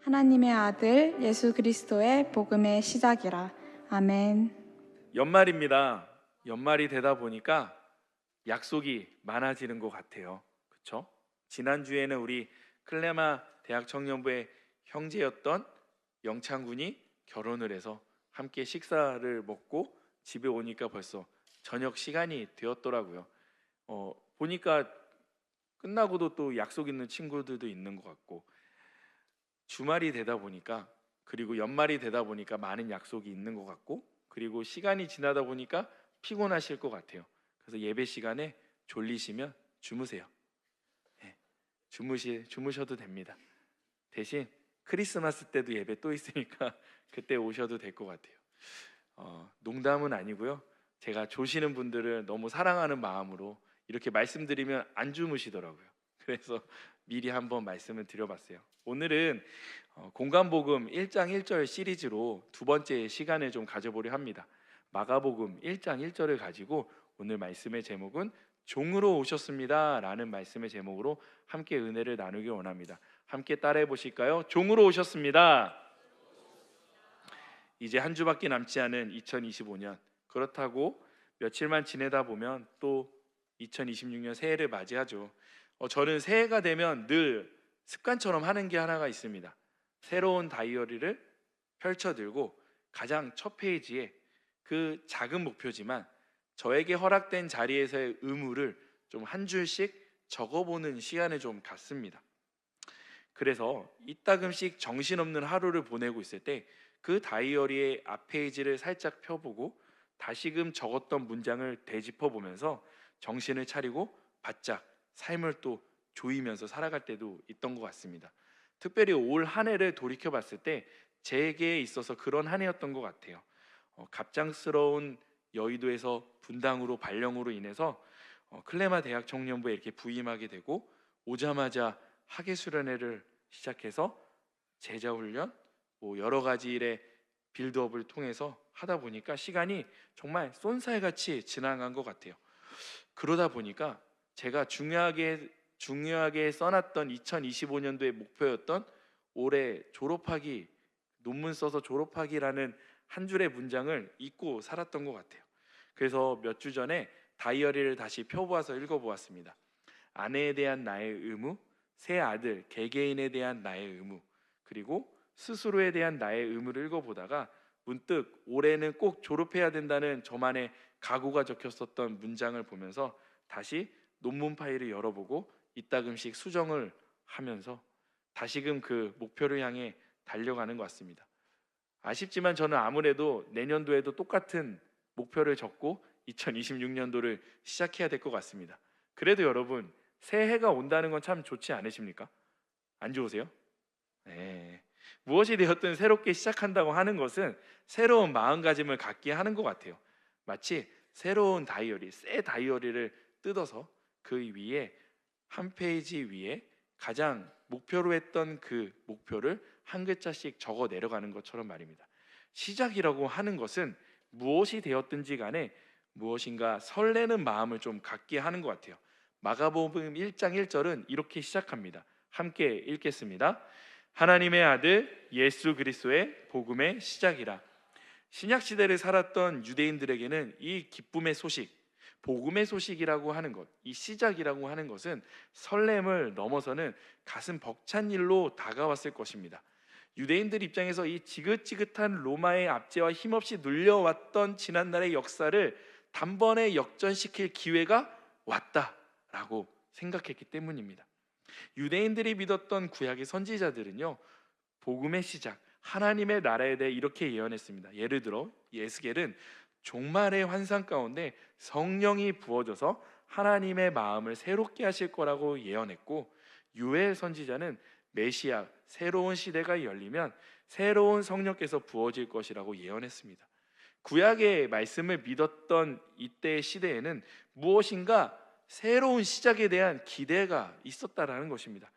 하나님의 아들 예수 그리스도의 복음의 시작이라. 아멘. 연말입니다. 연말이 되다 보니까 약속이 많아지는 것 같아요. 그렇죠? 지난주에는 우리 클레마 대학 청년부의 형제였던 영창 군이 결혼을 해서 함께 식사를 먹고 집에 오니까 벌써 저녁 시간이 되었더라고요. 보니까 끝나고도 또 약속 있는 친구들도 있는 것 같고, 주말이 되다 보니까, 그리고 연말이 되다 보니까 많은 약속이 있는 것 같고, 그리고 시간이 지나다 보니까 피곤하실 것 같아요. 그래서 예배 시간에 졸리시면 주무세요. 네, 주무셔도 됩니다. 대신 크리스마스 때도 예배 또 있으니까 그때 오셔도 될 것 같아요. 농담은 아니고요. 제가 조시는 분들을 너무 사랑하는 마음으로 이렇게 말씀드리면 안 주무시더라고요. 그래서 미리 한번 말씀을 드려봤어요. 오늘은 공간복음 1장 1절 시리즈로 두 번째 시간을 좀 가져보려 합니다. 마가복음 1장 1절을 가지고 오늘 말씀의 제목은 종으로 오셨습니다 라는 말씀의 제목으로 함께 은혜를 나누기 원합니다. 함께 따라해 보실까요? 종으로 오셨습니다. 이제 한 주밖에 남지 않은 2025년, 그렇다고 며칠만 지내다 보면 또 2026년 새해를 맞이하죠. 저는 새해가 되면 늘 습관처럼 하는 게 하나가 있습니다. 새로운 다이어리를 펼쳐들고 가장 첫 페이지에 그 작은 목표지만 저에게 허락된 자리에서의 의무를 좀 한 줄씩 적어보는 시간을 좀 갖습니다. 그래서 이따금씩 정신없는 하루를 보내고 있을 때 그 다이어리의 앞 페이지를 살짝 펴보고 다시금 적었던 문장을 되짚어 보면서 정신을 차리고 바짝 삶을 또 조이면서 살아갈 때도 있던 것 같습니다. 특별히 올 한 해를 돌이켜 봤을 때 제게 있어서 그런 한 해였던 것 같아요. 갑작스러운 여의도에서 분당으로 발령으로 인해서 클레마 대학 청년부에 이렇게 부임하게 되고, 오자마자 학예 수련회를 시작해서 제자 훈련, 여러 가지 일의 빌드업을 통해서 하다 보니까 시간이 정말 쏜살같이 지나간 것 같아요. 그러다 보니까 제가 중요하게 써놨던 2025년도의 목표였던 올해 졸업하기, 논문 써서 졸업하기라는 한 줄의 문장을 잊고 살았던 것 같아요. 그래서 몇 주 전에 다이어리를 다시 펴보아서 읽어보았습니다. 아내에 대한 나의 의무, 새 아들 개개인에 대한 나의 의무, 그리고 스스로에 대한 나의 의무를 읽어보다가 문득 올해는 꼭 졸업해야 된다는 저만의 각오가 적혔었던 문장을 보면서 다시 논문 파일을 열어보고 이따금씩 수정을 하면서 다시금 그 목표를 향해 달려가는 것 같습니다. 아쉽지만 저는 아무래도 내년도에도 똑같은 목표를 적고 2026년도를 시작해야 될 것 같습니다. 그래도 여러분, 새해가 온다는 건 참 좋지 않으십니까? 안 좋으세요? 네. 무엇이 되었든 새롭게 시작한다고 하는 것은 새로운 마음가짐을 갖게 하는 것 같아요. 마치 새로운 다이어리, 새 다이어리를 뜯어서 그 위에, 한 페이지 위에 가장 목표로 했던 그 목표를 한 글자씩 적어 내려가는 것처럼 말입니다. 시작이라고 하는 것은 무엇이 되었든지 간에 무엇인가 설레는 마음을 좀 갖게 하는 것 같아요. 마가복음 1장 1절은 이렇게 시작합니다. 함께 읽겠습니다. 하나님의 아들 예수 그리스도의 복음의 시작이라. 신약 시대를 살았던 유대인들에게는 이 기쁨의 소식, 복음의 소식이라고 하는 것, 이 시작이라고 하는 것은 설렘을 넘어서는 가슴 벅찬 일로 다가왔을 것입니다. 유대인들 입장에서 이 지긋지긋한 로마의 압제와 힘없이 눌려왔던 지난날의 역사를 단번에 역전시킬 기회가 왔다라고 생각했기 때문입니다. 유대인들이 믿었던 구약의 선지자들은요, 복음의 시작, 하나님의 나라에 대해 이렇게 예언했습니다. 예를 들어 예스겔은 종말의 환상 가운데 성령이 부어져서 하나님의 마음을 새롭게 하실 거라고 예언했고, 요엘 선지자는 메시아, 새로운 시대가 열리면 새로운 성령께서 부어질 것이라고 예언했습니다. 구약의 말씀을 믿었던 이때의 시대에는 무엇인가 새로운 시작에 대한 기대가 있었다라는 것입니다.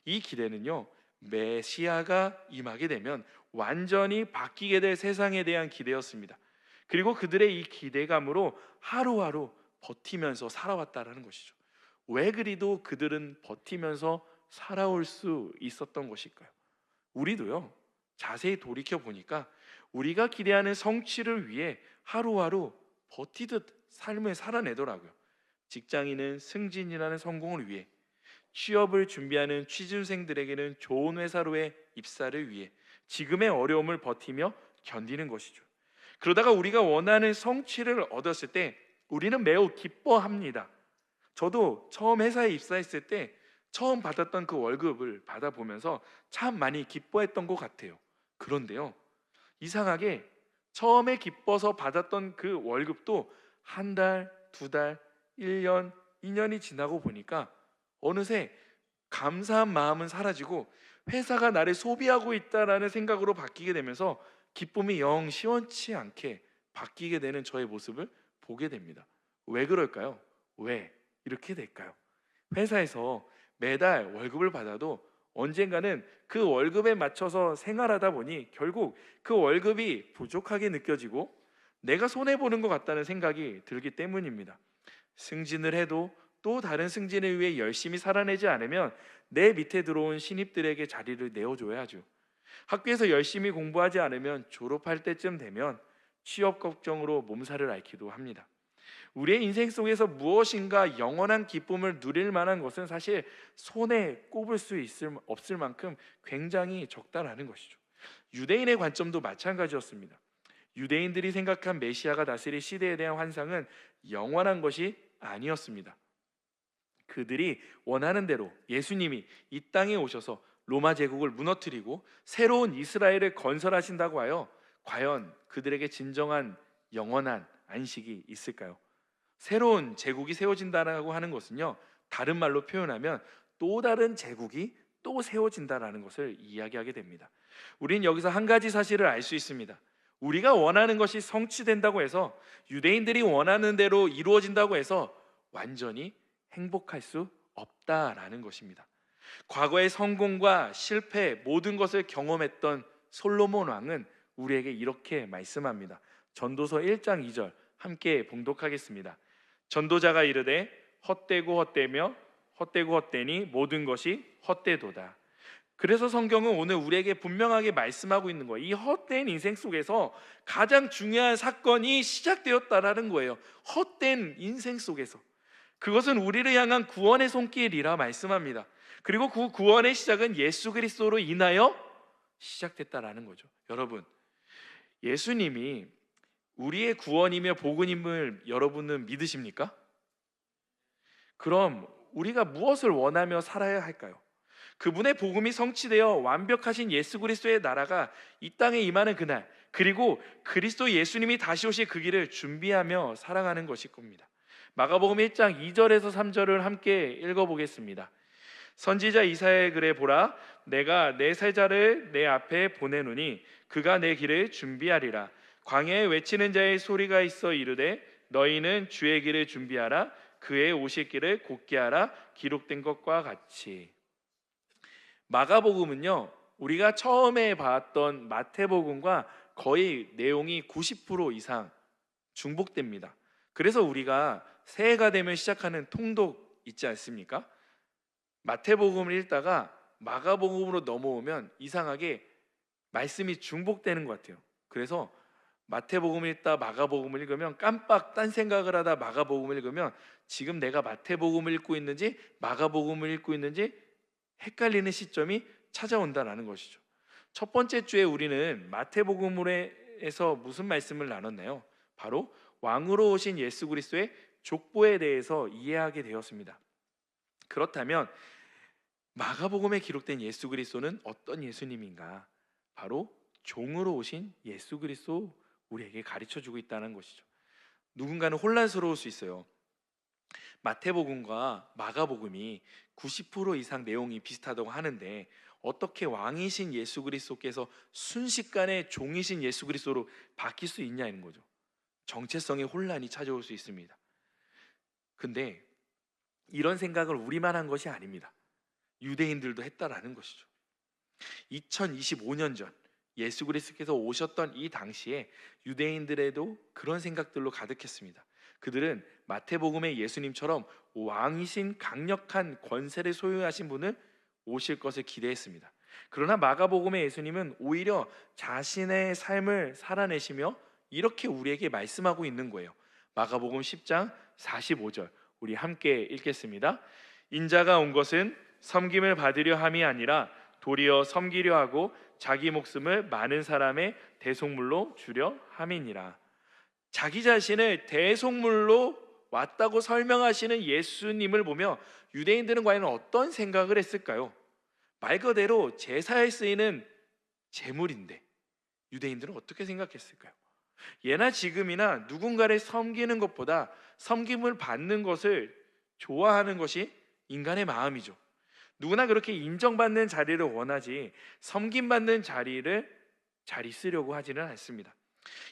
이 기대는요, 메시아가 임하게 되면 완전히 바뀌게 될 세상에 대한 기대였습니다. 그리고 그들의 이 기대감으로 하루하루 버티면서 살아왔다라는 것이죠. 왜 그리도 그들은 버티면서 살아올 수 있었던 것일까요? 우리도요, 자세히 돌이켜 보니까 우리가 기대하는 성취를 위해 하루하루 버티듯 삶을 살아내더라고요. 직장인은 승진이라는 성공을 위해, 취업을 준비하는 취준생들에게는 좋은 회사로의 입사를 위해 지금의 어려움을 버티며 견디는 것이죠. 그러다가 우리가 원하는 성취를 얻었을 때 우리는 매우 기뻐합니다. 저도 처음 회사에 입사했을 때 처음 받았던 그 월급을 받아보면서 참 많이 기뻐했던 것 같아요. 그런데요, 이상하게 처음에 기뻐서 받았던 그 월급도 한 달, 두 달, 1년, 2년이 지나고 보니까 어느새 감사한 마음은 사라지고 회사가 나를 소비하고 있다라는 생각으로 바뀌게 되면서 기쁨이 영 시원치 않게 바뀌게 되는 저의 모습을 보게 됩니다. 왜 그럴까요? 왜 이렇게 될까요? 회사에서 매달 월급을 받아도 언젠가는 그 월급에 맞춰서 생활하다 보니 결국 그 월급이 부족하게 느껴지고 내가 손해보는 것 같다는 생각이 들기 때문입니다. 승진을 해도 또 다른 승진을 위해 열심히 살아내지 않으면 내 밑에 들어온 신입들에게 자리를 내어줘야죠. 학교에서 열심히 공부하지 않으면 졸업할 때쯤 되면 취업 걱정으로 몸살을 앓기도 합니다. 우리의 인생 속에서 무엇인가 영원한 기쁨을 누릴 만한 것은 사실 손에 꼽을 수 없을 만큼 굉장히 적다라는 것이죠. 유대인의 관점도 마찬가지였습니다. 유대인들이 생각한 메시아가 다스릴 시대에 대한 환상은 영원한 것이 아니었습니다. 그들이 원하는 대로 예수님이 이 땅에 오셔서 로마 제국을 무너뜨리고 새로운 이스라엘을 건설하신다고 하여 과연 그들에게 진정한 영원한 안식이 있을까요? 새로운 제국이 세워진다라고 하는 것은요, 다른 말로 표현하면 또 다른 제국이 또 세워진다라는 것을 이야기하게 됩니다. 우린 여기서 한 가지 사실을 알 수 있습니다. 우리가 원하는 것이 성취된다고 해서, 유대인들이 원하는 대로 이루어진다고 해서 완전히 행복할 수 없다라는 것입니다. 과거의 성공과 실패 모든 것을 경험했던 솔로몬 왕은 우리에게 이렇게 말씀합니다. 전도서 1장 2절 함께 봉독하겠습니다. 전도자가 이르되 헛되고 헛되며 헛되고 헛되니 모든 것이 헛되도다. 그래서 성경은 오늘 우리에게 분명하게 말씀하고 있는 거예요. 이 헛된 인생 속에서 가장 중요한 사건이 시작되었다라는 거예요. 헛된 인생 속에서. 그것은 우리를 향한 구원의 손길이라 말씀합니다. 그리고 그 구원의 시작은 예수 그리스도로 인하여 시작됐다라는 거죠. 여러분, 예수님이 우리의 구원이며 복음임을 여러분은 믿으십니까? 그럼 우리가 무엇을 원하며 살아야 할까요? 그분의 복음이 성취되어 완벽하신 예수 그리스도의 나라가 이 땅에 임하는 그날, 그리고 그리스도 예수님이 다시 오실 그 길을 준비하며 살아가는 것일 겁니다. 마가복음 1장 2절에서 3절을 함께 읽어보겠습니다. 선지자 이사야의 글에 보라, 내가 내 세자를 내 앞에 보내노니 그가 내 길을 준비하리라. 광야에 외치는 자의 소리가 있어 이르되 너희는 주의 길을 준비하라. 그의 오실 길을 곧게 하라. 기록된 것과 같이. 마가복음은요, 우리가 처음에 봤던 마태복음과 거의 내용이 90% 이상 중복됩니다. 그래서 우리가 새해가 되면 시작하는 통독 있지 않습니까? 마태복음을 읽다가 마가복음으로 넘어오면 이상하게 말씀이 중복되는 것 같아요. 그래서 마태복음을 읽다 마가복음을 읽으면 깜빡 딴 생각을 하다 마가복음을 읽으면 지금 내가 마태복음을 읽고 있는지 마가복음을 읽고 있는지 헷갈리는 시점이 찾아온다라는 것이죠. 첫 번째 주에 우리는 마태복음에서 무슨 말씀을 나눴나요? 바로 왕으로 오신 예수 그리스도의 족보에 대해서 이해하게 되었습니다. 그렇다면 마가복음에 기록된 예수 그리스도는 어떤 예수님인가? 바로 종으로 오신 예수 그리스도 우리에게 가르쳐주고 있다는 것이죠. 누군가는 혼란스러울 수 있어요. 마태복음과 마가복음이 90% 이상 내용이 비슷하다고 하는데 어떻게 왕이신 예수 그리스도께서 순식간에 종이신 예수 그리스도로 바뀔 수 있냐는 거죠. 정체성의 혼란이 찾아올 수 있습니다. 근데 이런 생각을 우리만 한 것이 아닙니다. 유대인들도 했다라는 것이죠. 2025년 전 예수 그리스도께서 오셨던 이 당시에 유대인들에도 그런 생각들로 가득했습니다. 그들은 마태복음의 예수님처럼 왕이신 강력한 권세를 소유하신 분을 오실 것을 기대했습니다. 그러나 마가복음의 예수님은 오히려 자신의 삶을 살아내시며 이렇게 우리에게 말씀하고 있는 거예요. 마가복음 10장 45절 우리 함께 읽겠습니다. 인자가 온 것은 섬김을 받으려 함이 아니라 도리어 섬기려 하고 자기 목숨을 많은 사람의 대속물로 주려 함이니라. 자기 자신을 대속물로 왔다고 설명하시는 예수님을 보며 유대인들은 과연 어떤 생각을 했을까요? 말 그대로 제사에 쓰이는 제물인데 유대인들은 어떻게 생각했을까요? 예나 지금이나 누군가를 섬기는 것보다 섬김을 받는 것을 좋아하는 것이 인간의 마음이죠. 누구나 그렇게 인정받는 자리를 원하지 섬김받는 자리를 잘 있으려고 하지는 않습니다.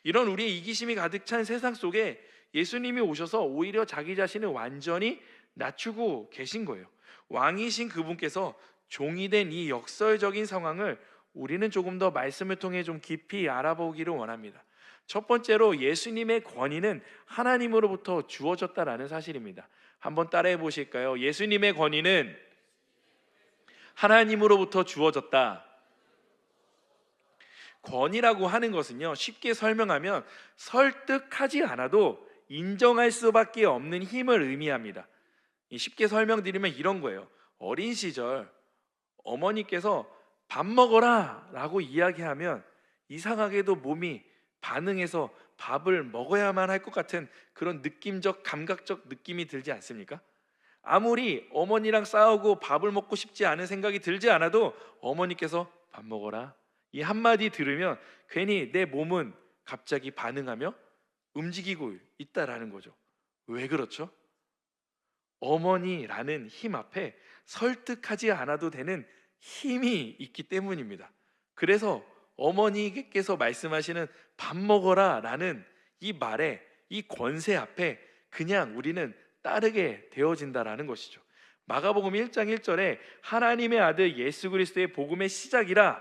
이런 우리의 이기심이 가득 찬 세상 속에 예수님이 오셔서 오히려 자기 자신을 완전히 낮추고 계신 거예요. 왕이신 그분께서 종이 된 이 역설적인 상황을 우리는 조금 더 말씀을 통해 좀 깊이 알아보기를 원합니다. 첫 번째로 예수님의 권위는 하나님으로부터 주어졌다라는 사실입니다. 한번 따라해 보실까요? 예수님의 권위는 하나님으로부터 주어졌다. 권위라고 하는 것은요, 쉽게 설명하면 설득하지 않아도 인정할 수밖에 없는 힘을 의미합니다. 쉽게 설명드리면 이런 거예요. 어린 시절 어머니께서 밥 먹어라 라고 이야기하면 이상하게도 몸이 반응해서 밥을 먹어야만 할 것 같은 그런 느낌적, 감각적 느낌이 들지 않습니까? 아무리 어머니랑 싸우고 밥을 먹고 싶지 않은 생각이 들지 않아도 어머니께서 밥 먹어라 이 한마디 들으면 괜히 내 몸은 갑자기 반응하며 움직이고 있다라는 거죠. 왜 그렇죠? 어머니라는 힘 앞에 설득하지 않아도 되는 힘이 있기 때문입니다. 그래서 어머니께서 말씀하시는 밥 먹어라 라는 이 말에, 이 권세 앞에 그냥 우리는 따르게 되어진다라는 것이죠. 마가복음 1장 1절에 하나님의 아들 예수 그리스도의 복음의 시작이라,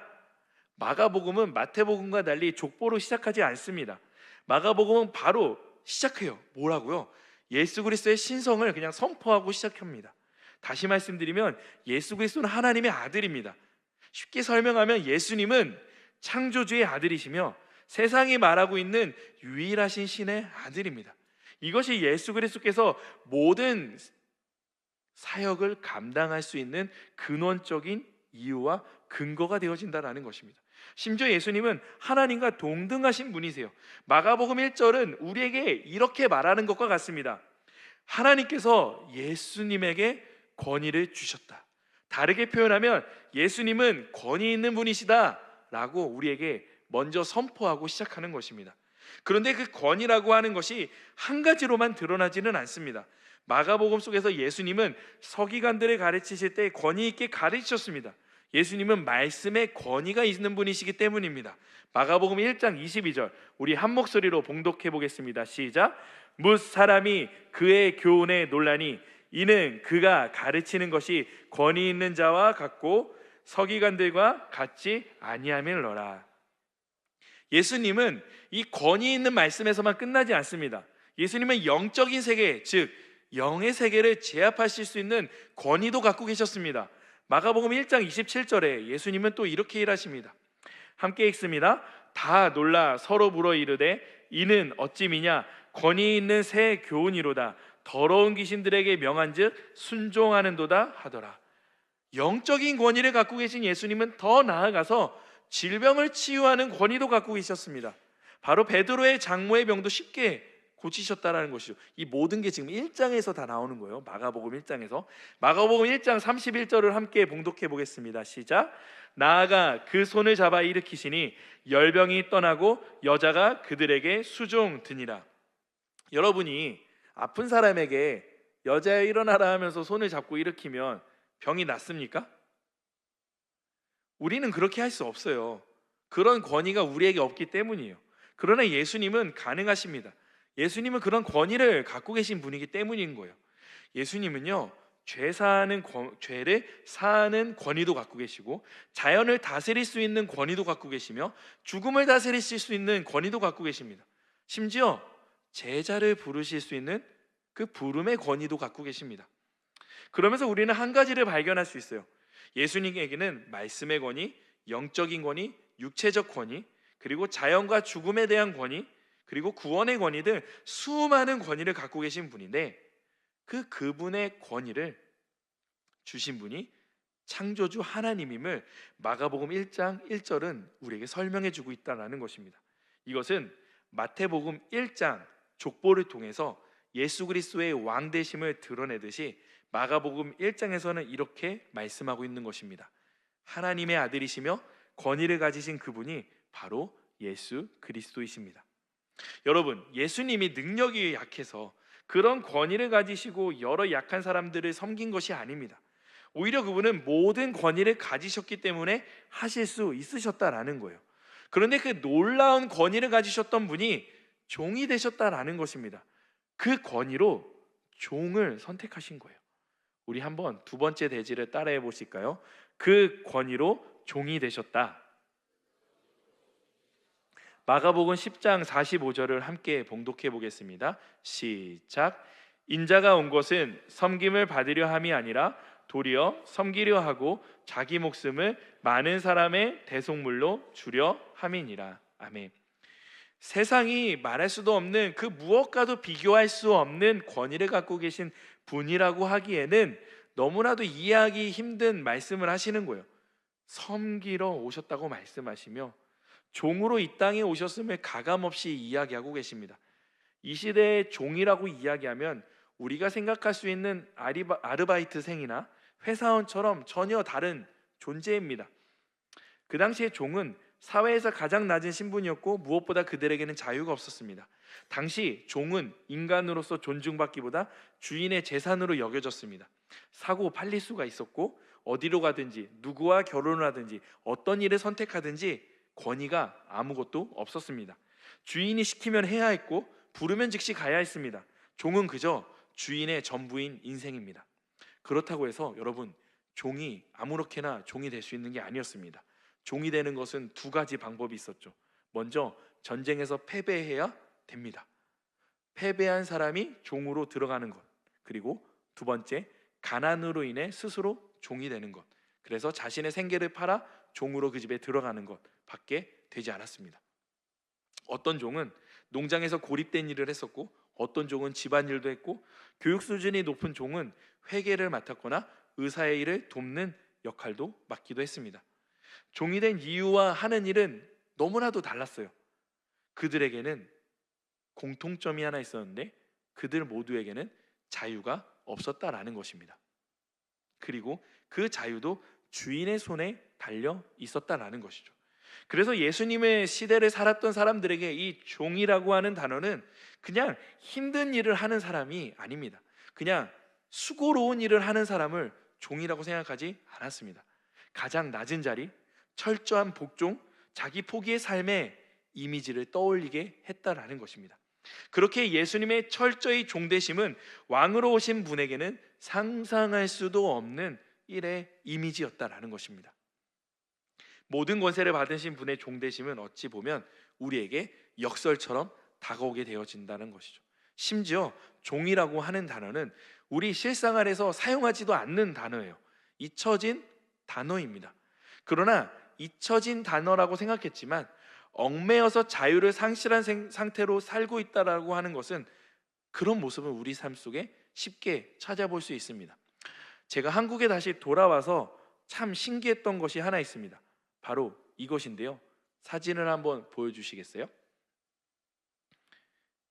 마가복음은 마태복음과 달리 족보로 시작하지 않습니다. 마가복음은 바로 시작해요. 뭐라고요? 예수 그리스도의 신성을 그냥 선포하고 시작합니다. 다시 말씀드리면 예수 그리스도는 하나님의 아들입니다. 쉽게 설명하면 예수님은 창조주의 아들이시며 세상이 말하고 있는 유일하신 신의 아들입니다. 이것이 예수 그리스도께서 모든 사역을 감당할 수 있는 근원적인 이유와 근거가 되어진다는 것입니다. 심지어 예수님은 하나님과 동등하신 분이세요. 마가복음 1절은 우리에게 이렇게 말하는 것과 같습니다. 하나님께서 예수님에게 권위를 주셨다. 다르게 표현하면 예수님은 권위 있는 분이시다 라고 우리에게 먼저 선포하고 시작하는 것입니다. 그런데 그 권위라고 하는 것이 한 가지로만 드러나지는 않습니다. 마가복음 속에서 예수님은 서기관들을 가르치실 때 권위 있게 가르치셨습니다. 예수님은 말씀에 권위가 있는 분이시기 때문입니다. 마가복음 1장 22절 우리 한 목소리로 봉독해 보겠습니다. 시작. 뭇 사람이 그의 교훈에 놀라니 이는 그가 가르치는 것이 권위 있는 자와 같고 서기관들과 같지 아니함일러라. 예수님은 이 권위 있는 말씀에서만 끝나지 않습니다. 예수님은 영적인 세계, 즉 영의 세계를 제압하실 수 있는 권위도 갖고 계셨습니다. 마가복음 1장 27절에 예수님은 또 이렇게 일하십니다. 함께 읽습니다. 다 놀라 서로 물어 이르되 이는 어찌 미냐 권위 있는 새 교훈이로다. 더러운 귀신들에게 명한즉 순종하는도다 하더라. 영적인 권위를 갖고 계신 예수님은 더 나아가서 질병을 치유하는 권위도 갖고 계셨습니다. 바로 베드로의 장모의 병도 쉽게 고치셨다라는 것이죠. 이 모든 게 지금 1장에서 다 나오는 거예요. 마가복음 1장에서. 마가복음 1장 31절을 함께 봉독해 보겠습니다. 시작. 나아가 그 손을 잡아 일으키시니 열병이 떠나고 여자가 그들에게 수종드니라. 여러분이 아픈 사람에게 여자야 일어나라 하면서 손을 잡고 일으키면 병이 낫습니까? 우리는 그렇게 할 수 없어요. 그런 권위가 우리에게 없기 때문이에요. 그러나 예수님은 가능하십니다. 예수님은 그런 권위를 갖고 계신 분이기 때문인 거예요. 예수님은요, 죄를 사하는 권위도 갖고 계시고 자연을 다스릴 수 있는 권위도 갖고 계시며 죽음을 다스리실 수 있는 권위도 갖고 계십니다. 심지어 제자를 부르실 수 있는 그 부름의 권위도 갖고 계십니다. 그러면서 우리는 한 가지를 발견할 수 있어요. 예수님에게는 말씀의 권위, 영적인 권위, 육체적 권위, 그리고 자연과 죽음에 대한 권위, 그리고 구원의 권위 등 수많은 권위를 갖고 계신 분인데, 그분의 권위를 주신 분이 창조주 하나님임을 마가복음 1장 1절은 우리에게 설명해 주고 있다는 것입니다. 이것은 마태복음 1장 족보를 통해서 예수 그리스도의 왕되심을 드러내듯이 마가복음 1장에서는 이렇게 말씀하고 있는 것입니다. 하나님의 아들이시며 권위를 가지신 그분이 바로 예수 그리스도이십니다. 여러분, 예수님이 능력이 약해서 그런 권위를 가지시고 여러 약한 사람들을 섬긴 것이 아닙니다. 오히려 그분은 모든 권위를 가지셨기 때문에 하실 수 있으셨다라는 거예요. 그런데 그 놀라운 권위를 가지셨던 분이 종이 되셨다라는 것입니다. 그 권위로 종을 선택하신 거예요. 우리 한번 두 번째 대지를 따라해 보실까요? 그 권위로 종이 되셨다. 마가복음 10장 45절을 함께 봉독해 보겠습니다. 시작. 인자가 온 것은 섬김을 받으려 함이 아니라 도리어 섬기려 하고 자기 목숨을 많은 사람의 대속물로 주려 함이니라. 아멘. 세상이 말할 수도 없는 그 무엇과도 비교할 수 없는 권위를 갖고 계신 분이라고 하기에는 너무나도 이해하기 힘든 말씀을 하시는 거예요. 섬기러 오셨다고 말씀하시며 종으로 이 땅에 오셨음을 가감없이 이야기하고 계십니다. 이 시대의 종이라고 이야기하면 우리가 생각할 수 있는 아르바이트생이나 회사원처럼 전혀 다른 존재입니다. 그 당시에 종은 사회에서 가장 낮은 신분이었고 무엇보다 그들에게는 자유가 없었습니다. 당시 종은 인간으로서 존중받기보다 주인의 재산으로 여겨졌습니다. 사고 팔릴 수가 있었고 어디로 가든지 누구와 결혼을 하든지 어떤 일을 선택하든지 권위가 아무것도 없었습니다. 주인이 시키면 해야 했고 부르면 즉시 가야 했습니다. 종은 그저 주인의 전부인 인생입니다. 그렇다고 해서 여러분, 종이 아무렇게나 종이 될 수 있는 게 아니었습니다. 종이 되는 것은 두 가지 방법이 있었죠. 먼저 전쟁에서 패배해야 됩니다. 패배한 사람이 종으로 들어가는 것. 그리고 두 번째, 가난으로 인해 스스로 종이 되는 것. 그래서 자신의 생계를 팔아 종으로 그 집에 들어가는 것 밖에 되지 않았습니다. 어떤 종은 농장에서 고립된 일을 했었고 어떤 종은 집안일도 했고 교육 수준이 높은 종은 회계를 맡았거나 의사의 일을 돕는 역할도 맡기도 했습니다. 종이 된 이유와 하는 일은 너무나도 달랐어요. 그들에게는 공통점이 하나 있었는데 그들 모두에게는 자유가 없었다라는 것입니다. 그리고 그 자유도 주인의 손에 달려 있었다라는 것이죠. 그래서 예수님의 시대를 살았던 사람들에게 이 종이라고 하는 단어는 그냥 힘든 일을 하는 사람이 아닙니다. 그냥 수고로운 일을 하는 사람을 종이라고 생각하지 않았습니다. 가장 낮은 자리, 철저한 복종, 자기 포기의 삶의 이미지를 떠올리게 했다라는 것입니다. 그렇게 예수님의 철저히 종되심은 왕으로 오신 분에게는 상상할 수도 없는 일의 이미지였다라는 것입니다. 모든 권세를 받으신 분의 종되심은 어찌 보면 우리에게 역설처럼 다가오게 되어진다는 것이죠. 심지어 종이라고 하는 단어는 우리 실생활에서 사용하지도 않는 단어예요. 잊혀진 단어입니다. 그러나 잊혀진 단어라고 생각했지만 얽매여서 자유를 상실한 상태로 살고 있다라고 하는 것은 그런 모습을 우리 삶 속에 쉽게 찾아볼 수 있습니다. 제가 한국에 다시 돌아와서 참 신기했던 것이 하나 있습니다. 바로 이것인데요. 사진을 한번 보여주시겠어요?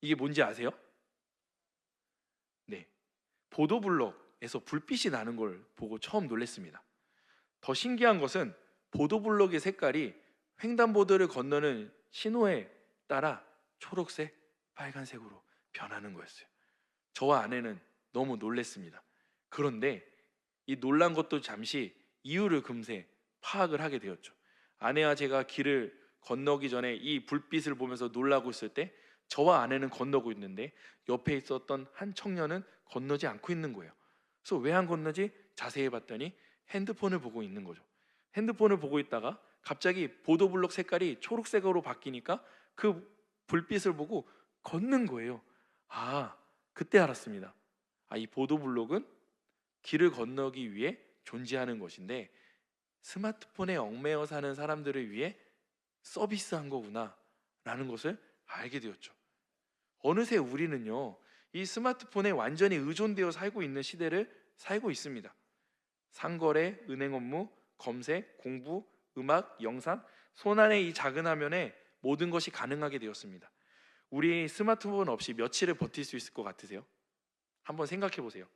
이게 뭔지 아세요? 네, 보도블럭에서 불빛이 나는 걸 보고 처음 놀랐습니다. 더 신기한 것은 보도블럭의 색깔이 횡단보도를 건너는 신호에 따라 초록색, 빨간색으로 변하는 거였어요. 저와 아내는 너무 놀랐습니다. 그런데 이 놀란 것도 잠시 이유를 금세 파악을 하게 되었죠. 아내와 제가 길을 건너기 전에 이 불빛을 보면서 놀라고 있을 때 저와 아내는 건너고 있는데 옆에 있었던 한 청년은 건너지 않고 있는 거예요. 그래서 왜 안 건너지? 자세히 봤더니 핸드폰을 보고 있는 거죠. 핸드폰을 보고 있다가 갑자기 보도블럭 색깔이 초록색으로 바뀌니까 그 불빛을 보고 걷는 거예요. 그때 알았습니다. 이 보도블럭은 길을 건너기 위해 존재하는 것인데 스마트폰에 얽매여 사는 사람들을 위해 서비스한 거구나 라는 것을 알게 되었죠. 어느새 우리는요, 이 스마트폰에 완전히 의존되어 살고 있는 시대를 살고 있습니다. 상거래, 은행 업무, 검색, 공부, 음악, 영상, 손안의 이 작은 화면에 모든 것이 가능하게 되었습니다. 우리 스마트폰 없이 며칠을 버틸 수 있을 것 같으세요? 한번 생각해 보세요.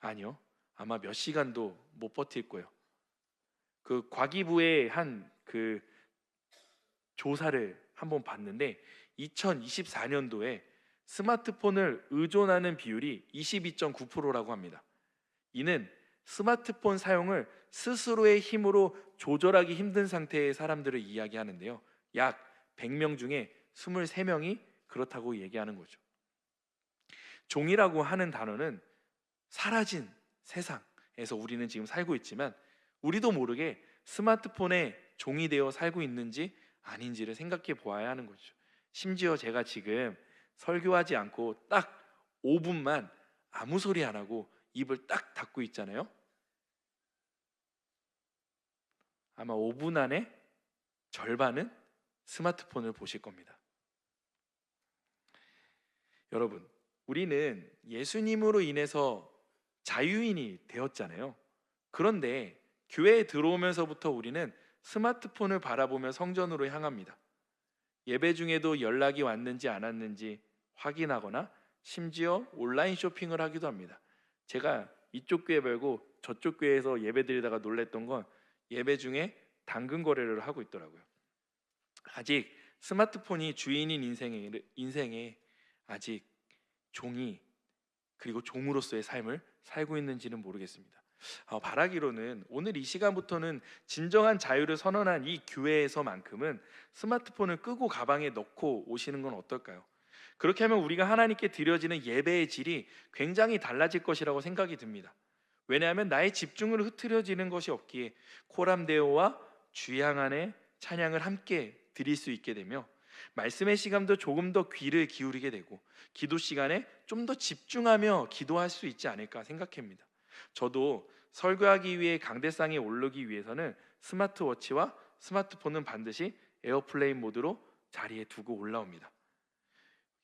아니요, 아마 몇 시간도 못 버틸 거예요. 그 과기부의 한 그 조사를 한번 봤는데 2024년도에 스마트폰을 의존하는 비율이 22.9%라고 합니다. 이는 스마트폰 사용을 스스로의 힘으로 조절하기 힘든 상태의 사람들을 이야기하는데요, 약 100명 중에 23명이 그렇다고 얘기하는 거죠. 종이라고 하는 단어는 사라진 세상에서 우리는 지금 살고 있지만 우리도 모르게 스마트폰에 종이 되어 살고 있는지 아닌지를 생각해 보아야 하는 거죠. 심지어 제가 지금 설교하지 않고 딱 5분만 아무 소리 안 하고 입을 딱 닫고 있잖아요. 아마 5분 안에 절반은 스마트폰을 보실 겁니다. 여러분, 우리는 예수님으로 인해서 자유인이 되었잖아요. 그런데 교회에 들어오면서부터 우리는 스마트폰을 바라보며 성전으로 향합니다. 예배 중에도 연락이 왔는지 안 왔는지 확인하거나 심지어 온라인 쇼핑을 하기도 합니다. 제가 이쪽 교회 말고 저쪽 교회에서 예배 드리다가 놀랬던 건 예배 중에 당근 거래를 하고 있더라고요. 아직 스마트폰이 주인인 인생에 아직 종이 그리고 종으로서의 삶을 살고 있는지는 모르겠습니다. 바라기로는 오늘 이 시간부터는 진정한 자유를 선언한 이 교회에서만큼은 스마트폰을 끄고 가방에 넣고 오시는 건 어떨까요? 그렇게 하면 우리가 하나님께 드려지는 예배의 질이 굉장히 달라질 것이라고 생각이 듭니다. 왜냐하면 나의 집중을 흐트러지는 것이 없기에 코람데오와 주향안의 찬양을 함께 드릴 수 있게 되며 말씀의 시간도 조금 더 귀를 기울이게 되고 기도 시간에 좀 더 집중하며 기도할 수 있지 않을까 생각합니다. 저도 설교하기 위해 강대상에 오르기 위해서는 스마트워치와 스마트폰은 반드시 에어플레인 모드로 자리에 두고 올라옵니다.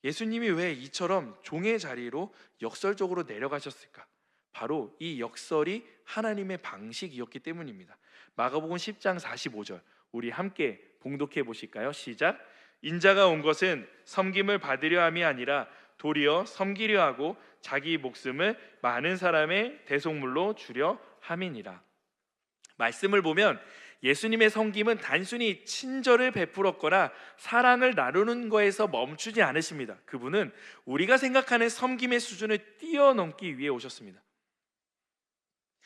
예수님이 왜 이처럼 종의 자리로 역설적으로 내려가셨을까? 바로 이 역설이 하나님의 방식이었기 때문입니다. 마가복음 10장 45절 우리 함께 봉독해 보실까요? 시작. 인자가 온 것은 섬김을 받으려 함이 아니라 도리어 섬기려 하고 자기 목숨을 많은 사람의 대속물로 주려 함이니라. 말씀을 보면 예수님의 섬김은 단순히 친절을 베풀었거나 사랑을 나누는 거에서 멈추지 않으십니다. 그분은 우리가 생각하는 섬김의 수준을 뛰어넘기 위해 오셨습니다.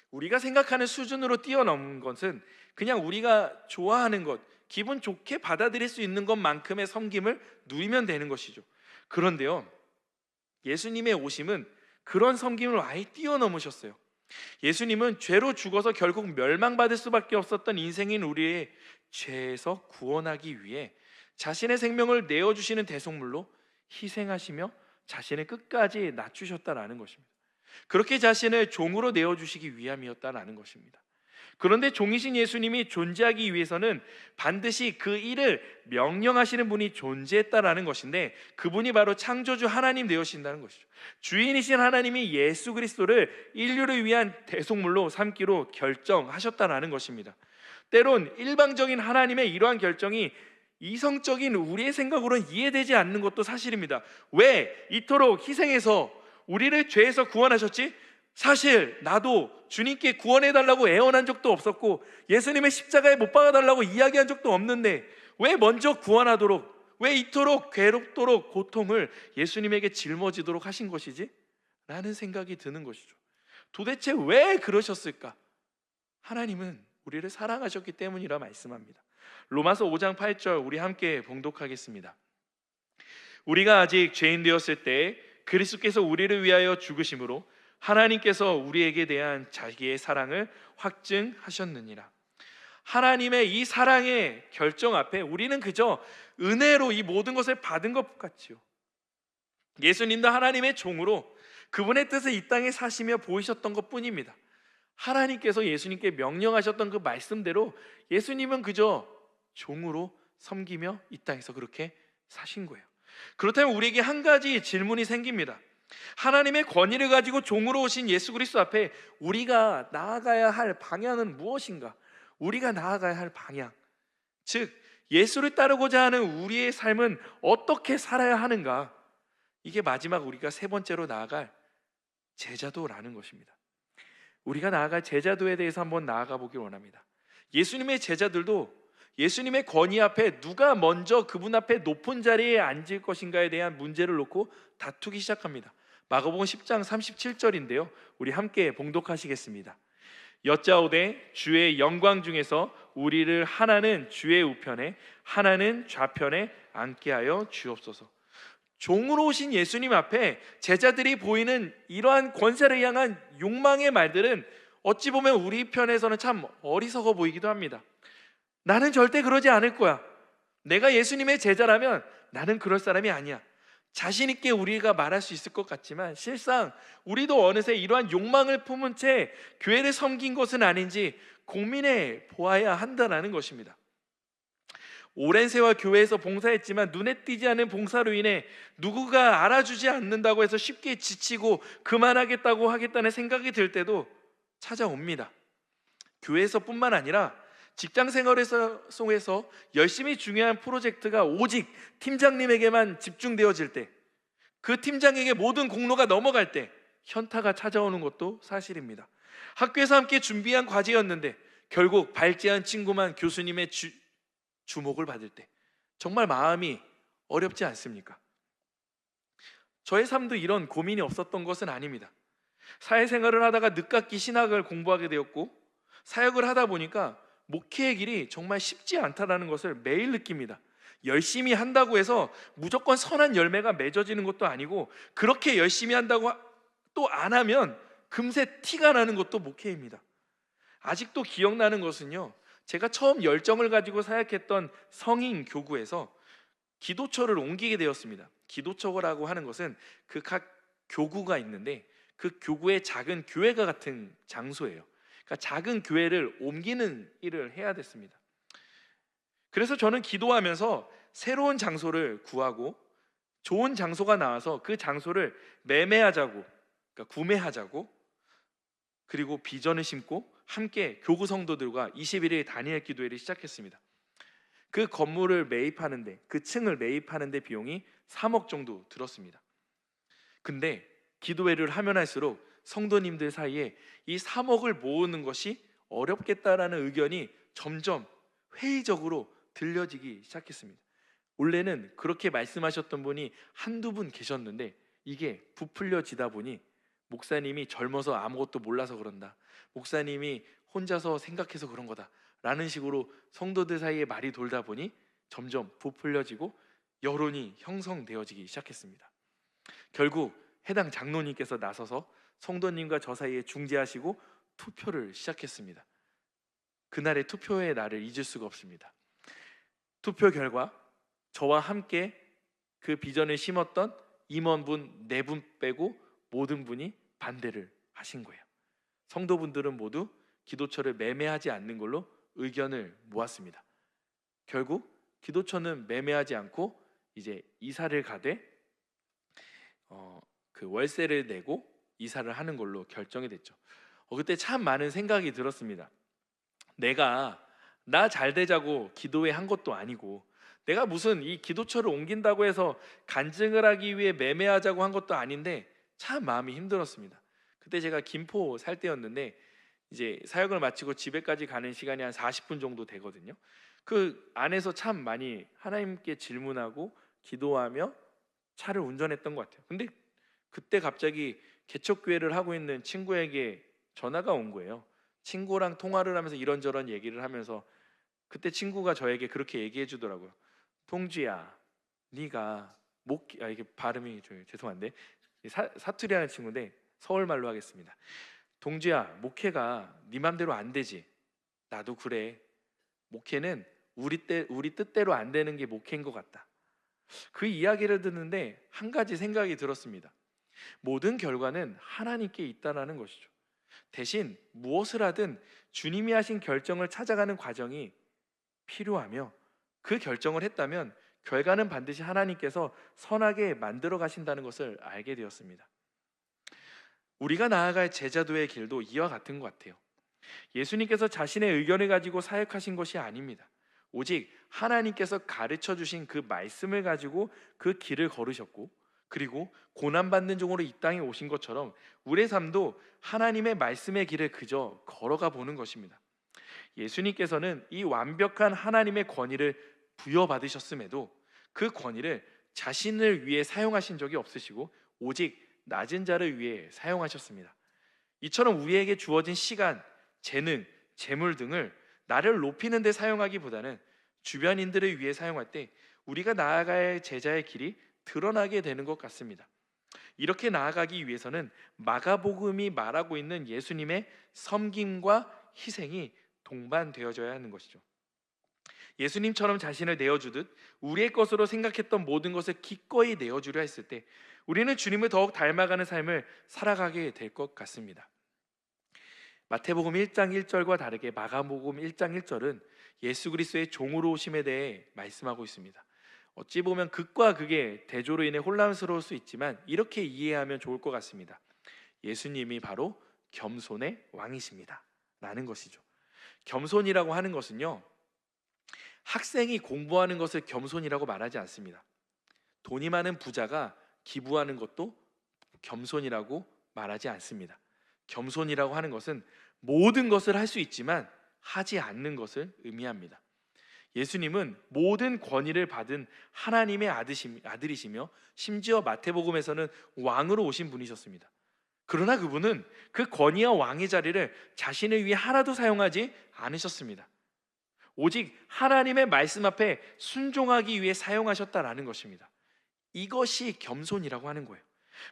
우리가 생각하는 수준으로 뛰어넘은 것은 그냥 우리가 좋아하는 것, 기분 좋게 받아들일 수 있는 것만큼의 섬김을 누리면 되는 것이죠. 그런데요, 예수님의 오심은 그런 섬김을 아예 뛰어넘으셨어요. 예수님은 죄로 죽어서 결국 멸망받을 수밖에 없었던 인생인 우리의 죄에서 구원하기 위해 자신의 생명을 내어주시는 대속물로 희생하시며 자신을 끝까지 낮추셨다라는 것입니다. 그렇게 자신을 종으로 내어주시기 위함이었다라는 것입니다. 그런데 종이신 예수님이 존재하기 위해서는 반드시 그 일을 명령하시는 분이 존재했다라는 것인데 그분이 바로 창조주 하나님 되어신다는 것이죠. 주인이신 하나님이 예수 그리스도를 인류를 위한 대속물로 삼기로 결정하셨다라는 것입니다. 때론 일방적인 하나님의 이러한 결정이 이성적인 우리의 생각으로는 이해되지 않는 것도 사실입니다. 왜 이토록 희생해서 우리를 죄에서 구원하셨지? 사실 나도 주님께 구원해달라고 애원한 적도 없었고 예수님의 십자가에 못 박아달라고 이야기한 적도 없는데 왜 먼저 구원하도록, 왜 이토록 괴롭도록 고통을 예수님에게 짊어지도록 하신 것이지? 라는 생각이 드는 것이죠. 도대체 왜 그러셨을까? 하나님은 우리를 사랑하셨기 때문이라 말씀합니다. 로마서 5장 8절 우리 함께 봉독하겠습니다. 우리가 아직 죄인 되었을 때 그리스도께서 우리를 위하여 죽으심으로 하나님께서 우리에게 대한 자기의 사랑을 확증하셨느니라. 하나님의 이 사랑의 결정 앞에 우리는 그저 은혜로 이 모든 것을 받은 것 같지요. 예수님도 하나님의 종으로 그분의 뜻을 이 땅에 사시며 보이셨던 것뿐입니다. 하나님께서 예수님께 명령하셨던 그 말씀대로 예수님은 그저 종으로 섬기며 이 땅에서 그렇게 사신 거예요. 그렇다면 우리에게 한 가지 질문이 생깁니다. 하나님의 권위를 가지고 종으로 오신 예수 그리스도 앞에 우리가 나아가야 할 방향은 무엇인가? 우리가 나아가야 할 방향, 즉 예수를 따르고자 하는 우리의 삶은 어떻게 살아야 하는가? 이게 마지막 우리가 세 번째로 나아갈 제자도라는 것입니다. 우리가 나아갈 제자도에 대해서 한번 나아가 보길 원합니다. 예수님의 제자들도 예수님의 권위 앞에 누가 먼저 그분 앞에 높은 자리에 앉을 것인가에 대한 문제를 놓고 다투기 시작합니다. 마가복음 10장 37절인데요, 우리 함께 봉독하시겠습니다. 여짜오되 주의 영광 중에서 우리를 하나는 주의 우편에 하나는 좌편에 앉게 하여 주옵소서. 종으로 오신 예수님 앞에 제자들이 보이는 이러한 권세를 향한 욕망의 말들은 어찌 보면 우리 편에서는 참 어리석어 보이기도 합니다. 나는 절대 그러지 않을 거야. 내가 예수님의 제자라면 나는 그럴 사람이 아니야. 자신 있게 우리가 말할 수 있을 것 같지만 실상 우리도 어느새 이러한 욕망을 품은 채 교회를 섬긴 것은 아닌지 고민해 보아야 한다는 것입니다. 오랜 세월 교회에서 봉사했지만 눈에 띄지 않는 봉사로 인해 누구가 알아주지 않는다고 해서 쉽게 지치고 그만하겠다고 하겠다는 생각이 들 때도 찾아옵니다. 교회에서뿐만 아니라 직장 생활에서 열심히 중요한 프로젝트가 오직 팀장님에게만 집중되어질 때, 그 팀장에게 모든 공로가 넘어갈 때 현타가 찾아오는 것도 사실입니다. 학교에서 함께 준비한 과제였는데 결국 발제한 친구만 교수님의 주목을 받을 때 정말 마음이 어렵지 않습니까? 저의 삶도 이런 고민이 없었던 것은 아닙니다. 사회생활을 하다가 늦깎이 신학을 공부하게 되었고, 사역을 하다 보니까 목회의 길이 정말 쉽지 않다는 것을 매일 느낍니다. 열심히 한다고 해서 무조건 선한 열매가 맺어지는 것도 아니고, 그렇게 열심히 한다고 또 안 하면 금세 티가 나는 것도 목회입니다. 아직도 기억나는 것은요, 제가 처음 열정을 가지고 사역했던 성인 교구에서 기도처를 옮기게 되었습니다. 기도처라고 하는 것은 그 각 교구가 있는데 그 교구의 작은 교회가 같은 장소예요. 그러니까 작은 교회를 옮기는 일을 해야 됐습니다. 그래서 저는 기도하면서 새로운 장소를 구하고 좋은 장소가 나와서 그 장소를 매매하자고, 그러니까 구매하자고, 그리고 비전을 심고 함께 교구 성도들과 21일 단일 기도회를 시작했습니다. 그 건물을 매입하는데, 그 층을 매입하는데 비용이 3억 정도 들었습니다. 근데 기도회를 하면 할수록 성도님들 사이에 이 3억을 모으는 것이 어렵겠다라는 의견이 점점 회의적으로 들려지기 시작했습니다. 원래는 그렇게 말씀하셨던 분이 한두 분 계셨는데 이게 부풀려지다 보니 목사님이 젊어서 아무것도 몰라서 그런다, 목사님이 혼자서 생각해서 그런 거다 라는 식으로 성도들 사이에 말이 돌다 보니 점점 부풀려지고 여론이 형성되어지기 시작했습니다. 결국 해당 장로님께서 나서서 성도님과 저 사이에 중재하시고 투표를 시작했습니다. 그날의 투표의 날을 잊을 수가 없습니다. 투표 결과 저와 함께 그 비전을 심었던 임원분 4분 빼고 모든 분이 반대를 하신 거예요. 성도분들은 모두 기도처를 매매하지 않는 걸로 의견을 모았습니다. 결국 기도처는 매매하지 않고 이제 이사를 가되 그 월세를 내고 이사를 하는 걸로 결정이 됐죠. 그때 참 많은 생각이 들었습니다. 내가 나 잘 되자고 기도회 한 것도 아니고, 내가 무슨 이 기도처를 옮긴다고 해서 간증을 하기 위해 매매하자고 한 것도 아닌데 참 마음이 힘들었습니다. 그때 제가 김포 살 때였는데 이제 사역을 마치고 집에까지 가는 시간이 한 40분 정도 되거든요. 그 안에서 참 많이 하나님께 질문하고 기도하며 차를 운전했던 것 같아요. 근데 그때 갑자기 개척교회를 하고 있는 친구에게 전화가 온 거예요. 친구랑 통화를 하면서 이런저런 얘기를 하면서 그때 친구가 저에게 그렇게 얘기해 주더라고요. 동주야, 네가 이게 발음이 좀 죄송한데 사투리 하는 친구인데 서울말로 하겠습니다. 동주야, 목회가 네 맘대로 안 되지. 나도 그래. 목회는 우리 뜻대로 안 되는 게 목회인 것 같다. 그 이야기를 듣는데 한 가지 생각이 들었습니다. 모든 결과는 하나님께 있다라는 것이죠. 대신 무엇을 하든 주님이 하신 결정을 찾아가는 과정이 필요하며, 그 결정을 했다면 결과는 반드시 하나님께서 선하게 만들어 가신다는 것을 알게 되었습니다. 우리가 나아갈 제자도의 길도 이와 같은 것 같아요. 예수님께서 자신의 의견을 가지고 사역하신 것이 아닙니다. 오직 하나님께서 가르쳐 주신 그 말씀을 가지고 그 길을 걸으셨고, 그리고 고난받는 종으로 이 땅에 오신 것처럼 우리의 삶도 하나님의 말씀의 길을 그저 걸어가 보는 것입니다. 예수님께서는 이 완벽한 하나님의 권위를 부여받으셨음에도 그 권위를 자신을 위해 사용하신 적이 없으시고 오직 낮은 자를 위해 사용하셨습니다. 이처럼 우리에게 주어진 시간, 재능, 재물 등을 나를 높이는 데 사용하기보다는 주변인들을 위해 사용할 때 우리가 나아갈 제자의 길이 드러나게 되는 것 같습니다. 이렇게 나아가기 위해서는 마가복음이 말하고 있는 예수님의 섬김과 희생이 동반되어져야 하는 것이죠. 예수님처럼 자신을 내어주듯 우리의 것으로 생각했던 모든 것을 기꺼이 내어주려 했을 때 우리는 주님을 더욱 닮아가는 삶을 살아가게 될 것 같습니다. 마태복음 1장 1절과 다르게 마가복음 1장 1절은 예수 그리스도의 종으로 오심에 대해 말씀하고 있습니다. 어찌 보면 극과 극의 대조로 인해 혼란스러울 수 있지만 이렇게 이해하면 좋을 것 같습니다. 예수님이 바로 겸손의 왕이십니다 라는 것이죠. 겸손이라고 하는 것은요, 학생이 공부하는 것을 겸손이라고 말하지 않습니다. 돈이 많은 부자가 기부하는 것도 겸손이라고 말하지 않습니다. 겸손이라고 하는 것은 모든 것을 할 수 있지만 하지 않는 것을 의미합니다. 예수님은 모든 권위를 받은 하나님의 아들이시며 심지어 마태복음에서는 왕으로 오신 분이셨습니다. 그러나 그분은 그 권위와 왕의 자리를 자신을 위해 하나도 사용하지 않으셨습니다. 오직 하나님의 말씀 앞에 순종하기 위해 사용하셨다라는 것입니다. 이것이 겸손이라고 하는 거예요.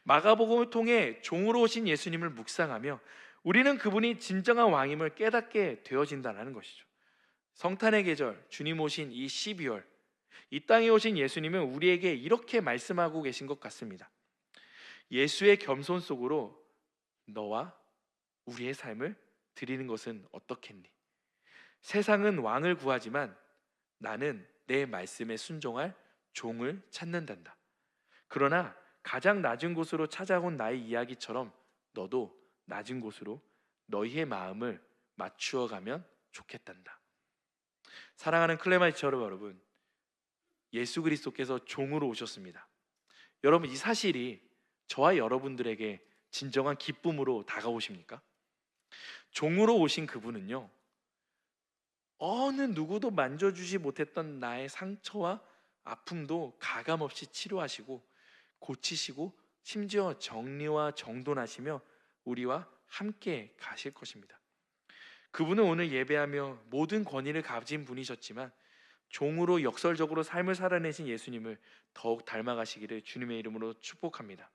마가복음을 통해 종으로 오신 예수님을 묵상하며 우리는 그분이 진정한 왕임을 깨닫게 되어진다는 것이죠. 성탄의 계절, 주님 오신 이 12월, 이 땅에 오신 예수님은 우리에게 이렇게 말씀하고 계신 것 같습니다. 예수의 겸손 속으로 너와 우리의 삶을 드리는 것은 어떻겠니? 세상은 왕을 구하지만 나는 내 말씀에 순종할 종을 찾는단다. 그러나 가장 낮은 곳으로 찾아온 나의 이야기처럼 너도 낮은 곳으로 너희의 마음을 맞추어 가면 좋겠단다. 사랑하는 클레마이처럼 여러분, 예수 그리스도께서 종으로 오셨습니다. 여러분, 이 사실이 저와 여러분들에게 진정한 기쁨으로 다가오십니까? 종으로 오신 그분은요, 어느 누구도 만져주지 못했던 나의 상처와 아픔도 가감없이 치료하시고 고치시고 심지어 정리와 정돈하시며 우리와 함께 가실 것입니다. 그분은 오늘 예배하며 모든 권위를 가진 분이셨지만 종으로 역설적으로 삶을 살아내신 예수님을 더욱 닮아가시기를 주님의 이름으로 축복합니다.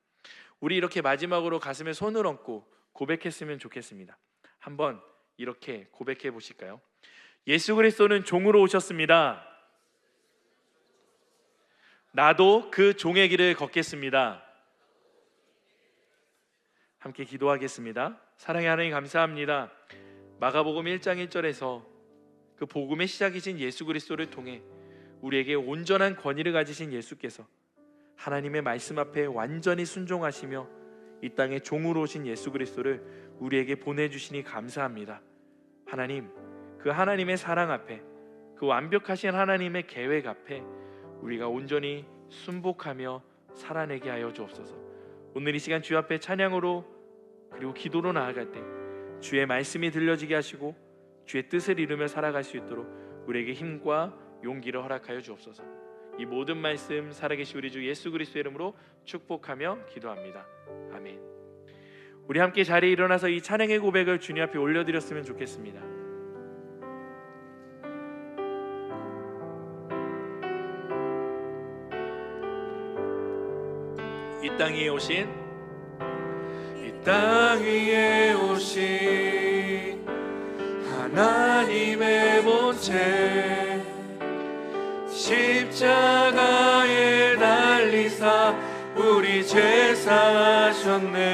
우리 이렇게 마지막으로 가슴에 손을 얹고 고백했으면 좋겠습니다. 한번 이렇게 고백해 보실까요? 예수 그리스도는 종으로 오셨습니다. 나도 그 종의 길을 걷겠습니다. 함께 기도하겠습니다. 사랑의 하나님, 감사합니다. 마가복음 1장 1절에서 그 복음의 시작이신 예수 그리스도를 통해 우리에게 온전한 권위를 가지신 예수께서 하나님의 말씀 앞에 완전히 순종하시며 이 땅에 종으로 오신 예수 그리스도를 우리에게 보내주시니 감사합니다. 하나님, 그 하나님의 사랑 앞에, 그 완벽하신 하나님의 계획 앞에 우리가 온전히 순복하며 살아내게 하여 주옵소서. 오늘 이 시간 주 앞에 찬양으로 그리고 기도로 나아갈 때 주의 말씀이 들려지게 하시고 주의 뜻을 이루며 살아갈 수 있도록 우리에게 힘과 용기를 허락하여 주옵소서. 이 모든 말씀 살아계신 우리 주 예수 그리스도의 이름으로 축복하며 기도합니다. 아멘. 우리 함께 자리에 일어나서 이 찬양의 고백을 주님 앞에 올려드렸으면 좋겠습니다. 이 땅 위에 오신 하나님의 본체 십자가에 달리사 우리 죄 사하셨네.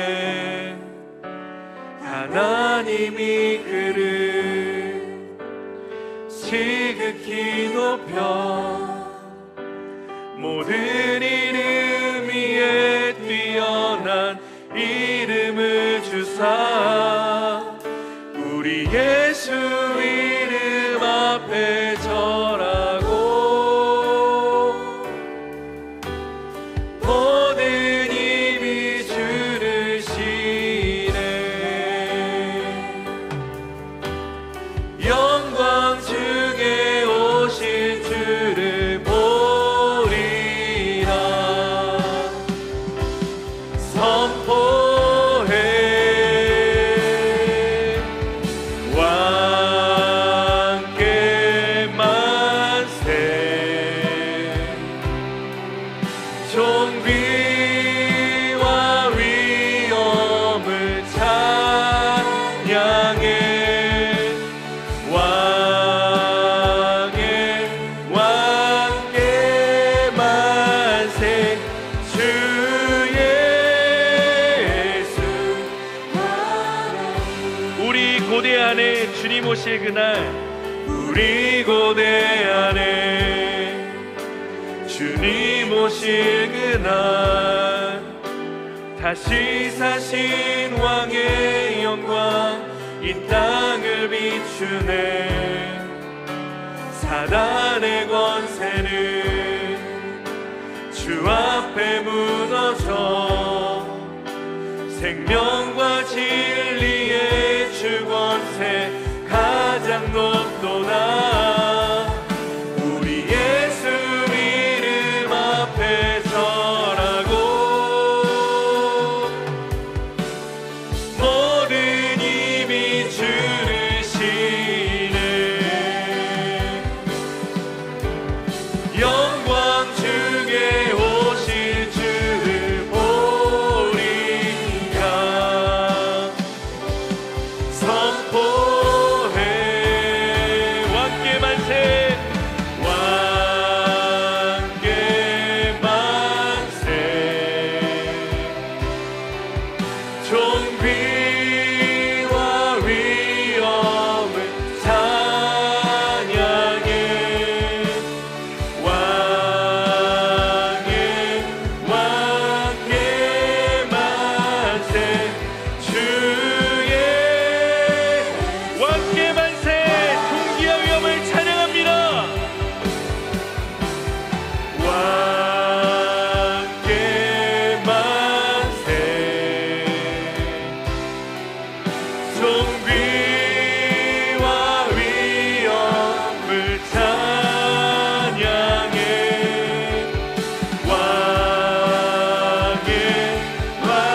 하나님의 하나님이 그를 지극히 높여 모든 이름 위에 뛰어난 이름을 주사 우리 예수 이름 앞에 절하고 모든 입이 주를 시네 영광 중에 오신 주를 보리라 선포해 왕께 만세 존귀와 위엄을 찬양해 왕께 만세 주 예수 우리 고대 안에 주님 오실 그날 우리 고대 안에 주님 오실 그날 다시 사신 왕의 영광 이 땅을 비추네 사단의 권세는 주 앞에 무너져 생명과 진리의 주 권세 가장 높도다 우리 예수 이름 앞에 절하고 모든 입이 주를 시네 영광 중에 오실 주를 보리라 선포해 왕께 만세 왕께 만세 존귀와 위엄을 찬양해 왕께 만세 주의 왕께 만세 존귀와 위엄을 찬양합니다 왕께 만세 존귀와 위엄을 찬양해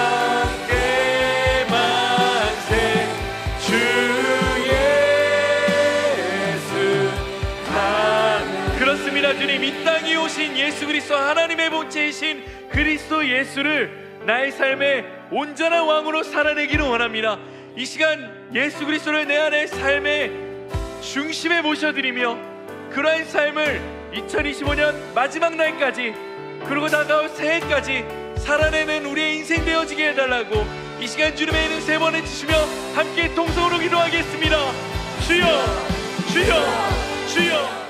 왕께 만세 주 예수 그렇습니다. 주님 이 땅에 오신 예수 그리스도 하나님의 본체이신 그리스도 예수를 나의 삶의 온전한 왕으로 살아내기를 원합니다. 이 시간 예수 그리스도를 내 안의 삶의 중심에 모셔드리며 그러한 삶을 2025년 마지막 날까지 그리고 다가올 새해까지 살아내는 우리의 인생 되어지게 해달라고 이 시간 주님의 이름 세 번 외치시며 함께 통성으로 기도하겠습니다. 주여 주여 주여